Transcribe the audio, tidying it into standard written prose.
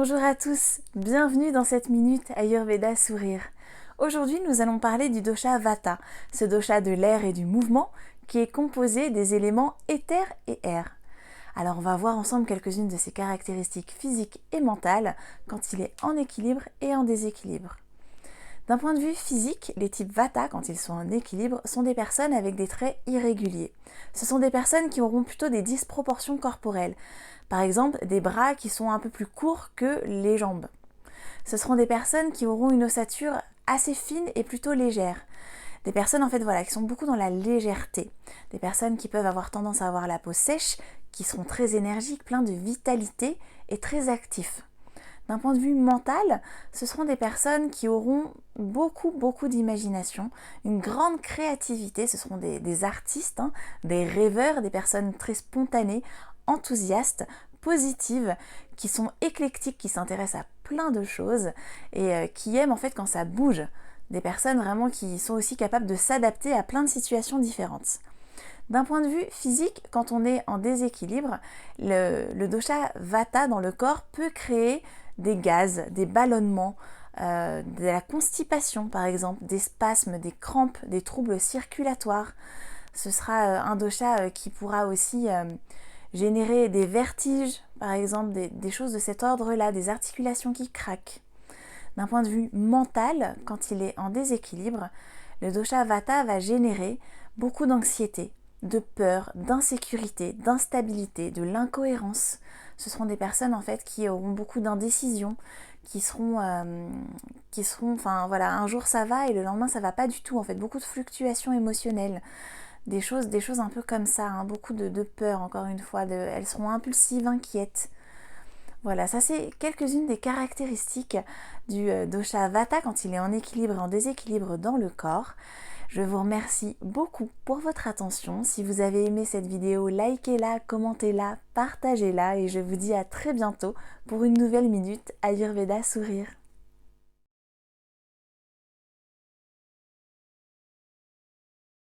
Bonjour à tous, bienvenue dans cette minute Ayurveda Sourire. Aujourd'hui, nous allons parler du dosha Vata, ce dosha de l'air et du mouvement qui est composé des éléments éther et air. Alors on va voir ensemble quelques-unes de ses caractéristiques physiques et mentales quand il est en équilibre et en déséquilibre. D'un point de vue physique, les types Vata, quand ils sont en équilibre, sont des personnes avec des traits irréguliers. Ce sont des personnes qui auront plutôt des disproportions corporelles. Par exemple, des bras qui sont un peu plus courts que les jambes. Ce seront des personnes qui auront une ossature assez fine et plutôt légère. Des personnes qui sont beaucoup dans la légèreté. Des personnes qui peuvent avoir tendance à avoir la peau sèche, qui seront très énergiques, pleins de vitalité et très actifs. D'un point de vue mental, ce seront des personnes qui auront beaucoup d'imagination, une grande créativité, ce seront des artistes, des rêveurs, des personnes très spontanées, enthousiastes, positives, qui sont éclectiques, qui s'intéressent à plein de choses et qui aiment en fait quand ça bouge. Des personnes vraiment qui sont aussi capables de s'adapter à plein de situations différentes. D'un point de vue physique, quand on est en déséquilibre, le dosha Vata dans le corps peut créer des gaz, des ballonnements, de la constipation par exemple, des spasmes, des crampes, des troubles circulatoires. Ce sera un dosha qui pourra aussi générer des vertiges, par exemple, des choses de cet ordre-là, des articulations qui craquent. D'un point de vue mental, quand il est en déséquilibre, le dosha Vata va générer beaucoup d'anxiété, de peur, d'insécurité, d'instabilité, de l'incohérence. Ce seront des personnes en fait qui auront beaucoup d'indécision, un jour ça va et le lendemain ça va pas du tout en fait, beaucoup de fluctuations émotionnelles, des choses un peu comme ça, beaucoup de peur encore une fois, elles seront impulsives, inquiètes. Voilà, ça c'est quelques-unes des caractéristiques du dosha Vata quand il est en équilibre et en déséquilibre dans le corps. Je vous remercie beaucoup pour votre attention. Si vous avez aimé cette vidéo, likez-la, commentez-la, partagez-la et je vous dis à très bientôt pour une nouvelle minute Ayurveda Sourire.